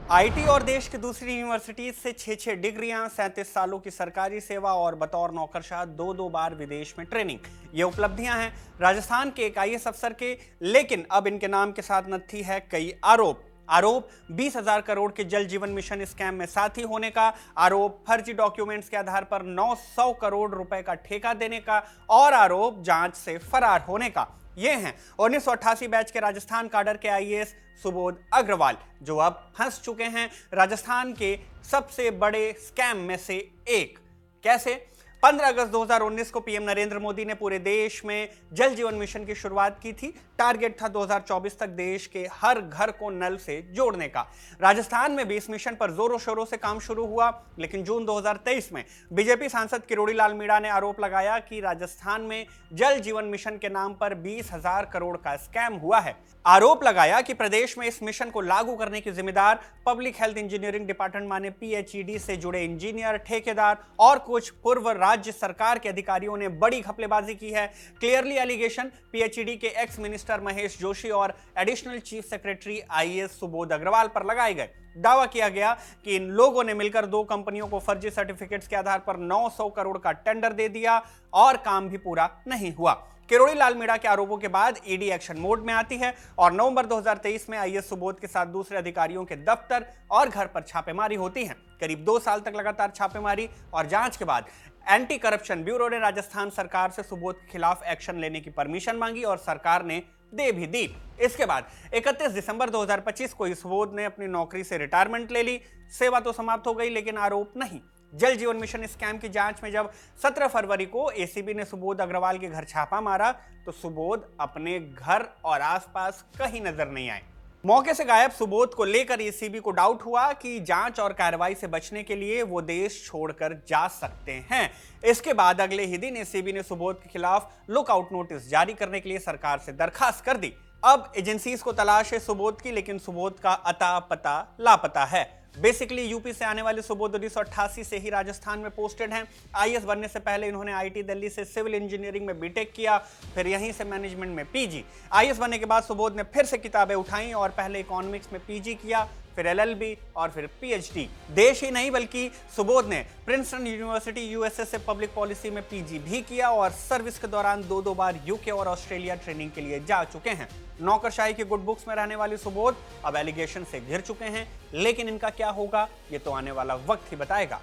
IT और देश की दूसरी यूनिवर्सिटीज से 6 डिग्रियां, 37 सालों की सरकारी सेवा और बतौर नौकरशाह 2 बार विदेश में ट्रेनिंग, ये उपलब्धियां हैं राजस्थान के एक आईएएस अफसर के। लेकिन अब इनके नाम के साथ नत्थी है कई आरोप 20,000 करोड़ के जल जीवन मिशन स्कैम में साथी होने का आरोप, फर्जी डॉक्यूमेंट्स के आधार पर 900 करोड़ रुपए का ठेका देने का और आरोप जांच से फरार होने का। ये हैं 1988 बैच के राजस्थान काडर के आईएएस सुबोध अग्रवाल, जो अब फंस चुके हैं राजस्थान के सबसे बड़े स्कैम में से एक। कैसे? 15 अगस्त 2019 को पीएम नरेंद्र मोदी ने पूरे देश में जल जीवन मिशन की शुरुआत की थी। टारगेट था 2024 तक देश के हर घर को नल से जोड़ने का। राजस्थान में भी इस मिशन पर जोरों शोरों से काम शुरू हुआ, लेकिन जून 2023 में बीजेपी सांसद किरोड़ी लाल मीणा ने आरोप लगाया कि राजस्थान में जल जीवन मिशन के नाम पर 20,000 करोड़ का स्कैम हुआ है। आरोप लगाया कि प्रदेश में इस मिशन को लागू करने की जिम्मेदार पब्लिक हेल्थ इंजीनियरिंग डिपार्टमेंट माने पीएचईडी से जुड़े इंजीनियर, ठेकेदार और कुछ पूर्व राज्य सरकार के अधिकारियों ने बड़ी घपलेबाजी की है। क्लियरली एलिगेशन पीएचईडी के एक्स मिनिस्टर महेश जोशी और additional chief secretary IAS Subodh Agrawal पर लगाए गए। दावा किया गया कि इन लोगों ने मिलकर 2 कंपनियों को फर्जी सर्टिफिकेट्स के आधार पर 900 करोड़ का टेंडर दे दिया और काम भी पूरा नहीं हुआ। किरोड़ी लाल मीणा के आरोपों के बाद ईडी एक्शन मोड में आती है और नवंबर 2023 में आईएएस सुबोध के साथ दूसरे अधिकारियों के दफ्तर और घर पर छापेमारी होती है। करीब 2 साल तक लगातार छापेमारी और जांच के बाद एंटी करप्शन ब्यूरो ने राजस्थान सरकार से सुबोध के खिलाफ एक्शन लेने की परमिशन मांगी और सरकार ने दे भी दी। इसके बाद 31 दिसंबर 2025 को सुबोध ने अपनी नौकरी से रिटायरमेंट ले ली। सेवा तो समाप्त हो गई, लेकिन आरोप नहीं। जल जीवन मिशन स्कैम की जांच में जब 17 फरवरी को एसीबी ने सुबोध अग्रवाल के घर छापा मारा तो सुबोध अपने घर और आसपास कहीं नजर नहीं आए। मौके से गायब सुबोध को लेकर एसीबी को डाउट हुआ कि जांच और कार्रवाई से बचने के लिए वो देश छोड़कर जा सकते हैं। इसके बाद अगले ही दिन एसीबी ने सुबोध के खिलाफ लुकआउट नोटिस जारी करने के लिए सरकार से दरखास्त कर दी। अब एजेंसीज को तलाश है सुबोध की, लेकिन सुबोध का अता पता लापता है। बेसिकली यूपी से आने वाले सुबोध 1988 से ही राजस्थान में पोस्टेड हैं। आईएएस बनने से पहले इन्होंने आईटी दिल्ली से सिविल इंजीनियरिंग में बीटेक किया, फिर यहीं से मैनेजमेंट में पीजी। आईएएस बनने के बाद सुबोध ने फिर से किताबें उठाई और पहले इकोनॉमिक्स में पीजी किया, फिर एलएलबी और फिर पीएचडी। देश ही नहीं बल्कि सुबोध ने प्रिंसटन यूनिवर्सिटी यूएसए से पब्लिक पॉलिसी में पीजी भी किया और सर्विस के दौरान 2 बार यूके और ऑस्ट्रेलिया ट्रेनिंग के लिए जा चुके हैं। नौकरशाही की गुड बुक्स में रहने वाले सुबोध अब एलिगेशन से घिर चुके हैं, लेकिन इनका क्या होगा ये तो आने वाला वक्त ही बताएगा।